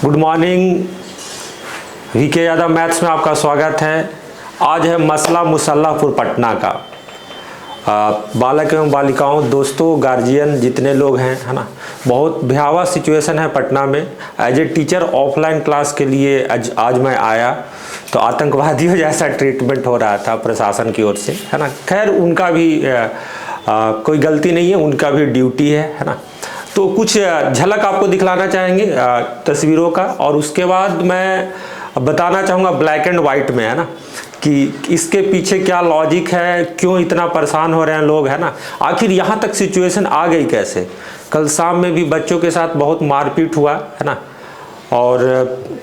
Good morning. VK Yadav maths में आपका स्वागत है। आज है मसला मुसल्लापुर पटना का। बालक एवं बालिकाओं, दोस्तों, गार्जियन जितने लोग हैं, है ना, बहुत भयावह सिचुएशन है पटना में। As a teacher offline class के लिए आज मैं आया तो आतंकवादियों जैसा ट्रीटमेंट हो रहा था प्रशासन की ओर से, है ना। खैर उनका भी कोई गलती नहीं है, उनका भी ड्यूटी है ना। तो कुछ झलक आपको दिखलाना चाहेंगे तस्वीरों का, और उसके बाद मैं बताना चाहूँगा ब्लैक एंड वाइट में, है ना, कि इसके पीछे क्या लॉजिक है, क्यों इतना परेशान हो रहे हैं लोग, है ना। आखिर यहाँ तक सिचुएशन आ गई कैसे। कल शाम में भी बच्चों के साथ बहुत मारपीट हुआ, है ना। और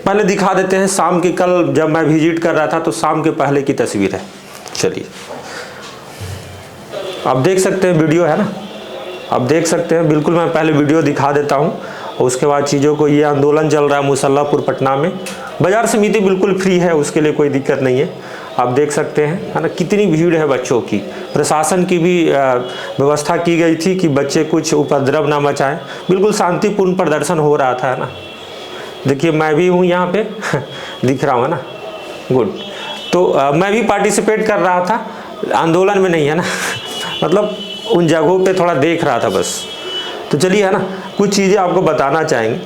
पहले दिखा देते हैं शाम की, कल जब मैं विजिट कर रहा था तो शाम के पहले की तस्वीर है। चलिए आप देख सकते हैं, वीडियो है ना, आप देख सकते हैं। बिल्कुल मैं पहले वीडियो दिखा देता हूँ और उसके बाद चीज़ों को। ये आंदोलन चल रहा है मुसल्लापुर पटना में। बाजार समिति बिल्कुल फ्री है, उसके लिए कोई दिक्कत नहीं है। आप देख सकते हैं, है ना, कितनी भीड़ है बच्चों की। प्रशासन की भी व्यवस्था की गई थी कि बच्चे कुछ उपद्रव ना मचाएं। बिल्कुल शांतिपूर्ण प्रदर्शन हो रहा था, है ना। देखिए मैं भी हूँ यहाँ पे दिख रहा हूँ, है ना। गुड। तो मैं भी पार्टिसिपेट कर रहा था, आंदोलन में नहीं, है ना मतलब उन जगहों पे थोड़ा देख रहा था बस। तो चलिए, है ना, कुछ चीज़ें आपको बताना चाहेंगे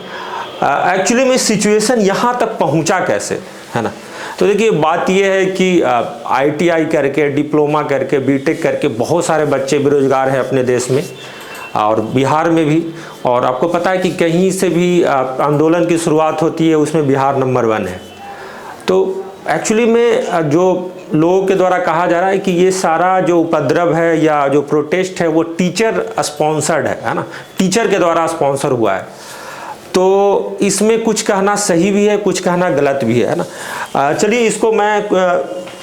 एक्चुअली में सिचुएशन यहाँ तक पहुँचा कैसे, है ना। तो देखिए बात ये है कि ITI करके, डिप्लोमा करके, बीटेक करके बहुत सारे बच्चे बेरोजगार हैं अपने देश में और बिहार में भी। और आपको पता है कि कहीं से भी आंदोलन की शुरुआत होती है उसमें बिहार नंबर 1 है। तो एक्चुअली में जो लोगों के द्वारा कहा जा रहा है कि ये सारा जो उपद्रव है या जो प्रोटेस्ट है वो टीचर स्पॉन्सर्ड है ना, टीचर के द्वारा स्पॉन्सर हुआ है। तो इसमें कुछ कहना सही भी है, कुछ कहना गलत भी है ना। चलिए इसको मैं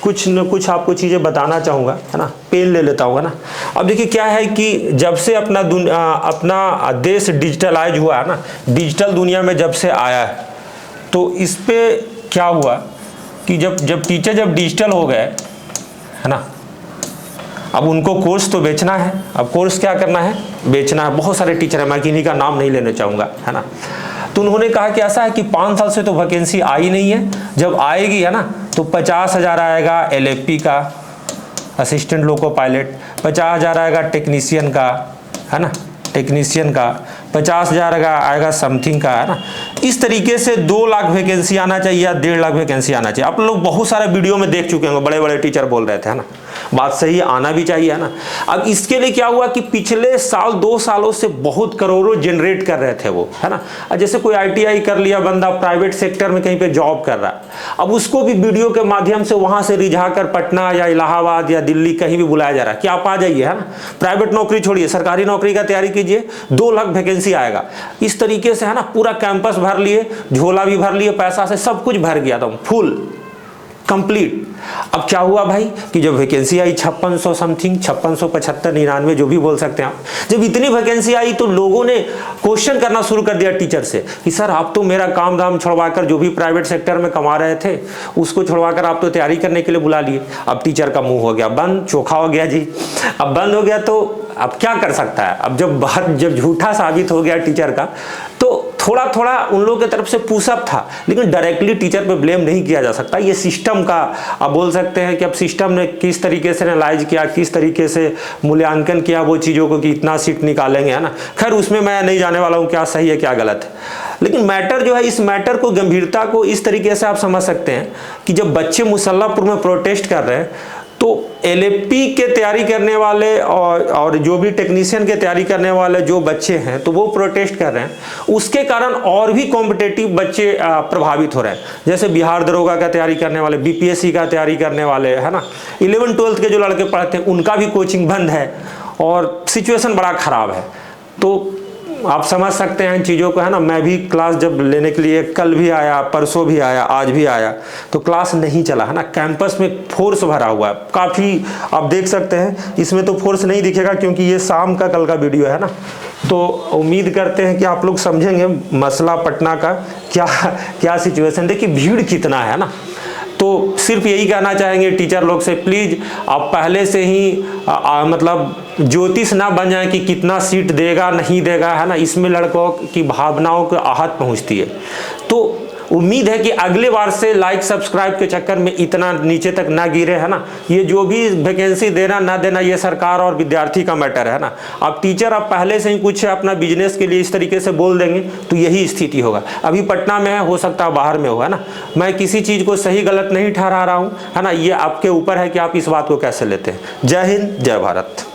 कुछ न कुछ आपको चीज़ें बताना चाहूँगा, है ना। पेन ले लेता हूँ, है ना। अब देखिए क्या है कि जब से अपना देश डिजिटलाइज हुआ है ना, डिजिटल दुनिया में जब से आया है, तो इस पे क्या हुआ कि जब टीचर जब डिजिटल हो गए, है ना, अब उनको कोर्स तो बेचना है। अब कोर्स क्या करना है, बेचना है। बहुत सारे टीचर हैं, मैं किन्हीं का नाम नहीं लेना चाहूँगा, है ना। तो उन्होंने कहा कि ऐसा है कि 5 साल से तो वैकेंसी आई नहीं है, जब आएगी, है ना, तो 50,000 आएगा LFP का, असिस्टेंट लोको पायलट, 50,000 आएगा टेक्नीशियन का, है ना, टेक्नीशियन का 50,000 आएगा समथिंग का, है ना। इस तरीके से 2 लाख वैकेंसी आना चाहिए या 1.5 लाख वैकेंसी आना चाहिए। आप लोग बहुत सारे वीडियो में देख चुके होंगे, बड़े बड़े टीचर बोल रहे थे, है ना। बात सही है, आना भी चाहिए, है ना। अब इसके लिए क्या हुआ कि पिछले साल 2 सालों से बहुत करोड़ों जनरेट कर रहे थे वो, है ना। जैसे कोई ITI कर लिया बंदा, प्राइवेट सेक्टर में कहीं पे जॉब कर रहा है, अब उसको भी वीडियो के माध्यम से वहां से रिझा कर पटना या इलाहाबाद या दिल्ली कहीं भी बुलाया जा रहा है कि आप आ जाइए, है ना। प्राइवेट नौकरी छोड़िए, सरकारी नौकरी का तैयारी कीजिए, 2 लाख वैकेंसी आएगा। इस तरीके से, है ना, पूरा कैंपस भर लिए, झोला भी भर लिए, पैसा से सब कुछ भर गया था, फुल कंप्लीट। अब क्या हुआ भाई कि जब वैकेंसी आई 5600 समथिंग, 5675, 99 जो भी बोल सकते हैं आप, जब इतनी वैकेंसी आई तो लोगों ने क्वेश्चन करना शुरू कर दिया टीचर से कि सर आप तो मेरा काम धाम छुड़वाकर, जो भी प्राइवेट सेक्टर में कमा रहे थे उसको छुड़वाकर आप तो तैयारी करने के लिए बुला लिए। अब टीचर का मुंह हो गया बंद, चोखा हो गया जी। अब बंद हो गया तो अब क्या कर सकता है। अब जब झूठा साबित हो गया टीचर का, तो थोड़ा थोड़ा उन लोगों की तरफ से पुशअप था, लेकिन डायरेक्टली टीचर पे ब्लेम नहीं किया जा सकता। ये सिस्टम का आप बोल सकते हैं कि अब सिस्टम ने किस तरीके से एनालाइज किया, किस तरीके से मूल्यांकन किया वो चीज़ों को कि इतना सीट निकालेंगे, है ना। खैर उसमें मैं नहीं जाने वाला हूँ क्या सही है क्या गलत है, लेकिन मैटर जो है, इस मैटर को, गंभीरता को इस तरीके से आप समझ सकते हैं कि जब बच्चे मुसल्लापुर में प्रोटेस्ट कर रहे हैं तो LFP के तैयारी करने वाले और जो भी टेक्नीशियन के तैयारी करने वाले जो बच्चे हैं तो वो प्रोटेस्ट कर रहे हैं। उसके कारण और भी कॉम्पिटेटिव बच्चे प्रभावित हो रहे हैं। जैसे बिहार दरोगा का तैयारी करने वाले, BPSC का तैयारी करने वाले, है ना, 11-12 के जो लड़के पढ़ते हैं उनका भी कोचिंग बंद है और सिचुएशन बड़ा खराब है। तो आप समझ सकते हैं चीज़ों को, है ना। मैं भी क्लास जब लेने के लिए कल भी आया, परसों भी आया, आज भी आया, तो क्लास नहीं चला, है ना। कैंपस में फोर्स भरा हुआ है काफ़ी, आप देख सकते हैं। इसमें तो फोर्स नहीं दिखेगा क्योंकि ये शाम का कल का वीडियो है ना। तो उम्मीद करते हैं कि आप लोग समझेंगे मसला पटना का क्या सिचुएशन। देखिए भीड़ कितना है ना। तो सिर्फ यही कहना चाहेंगे टीचर लोग से, प्लीज़ आप पहले से ही मतलब ज्योतिष ना बन जाए कि कितना सीट देगा नहीं देगा, है ना। इसमें लड़कों की भावनाओं को आहत पहुंचती है। तो उम्मीद है कि अगले बार से लाइक सब्सक्राइब के चक्कर में इतना नीचे तक ना गिरे, है ना। ये जो भी वैकेंसी देना ना देना ये सरकार और विद्यार्थी का मैटर है ना। अब टीचर अब पहले से ही कुछ अपना बिजनेस के लिए इस तरीके से बोल देंगे तो यही स्थिति होगा। अभी पटना में है, हो सकता है बाहर में हो, है ना। मैं किसी चीज़ को सही गलत नहीं ठहरा रहा हूँ, है ना। ये आपके ऊपर है कि आप इस बात को कैसे लेते हैं। जय हिंद, जय भारत।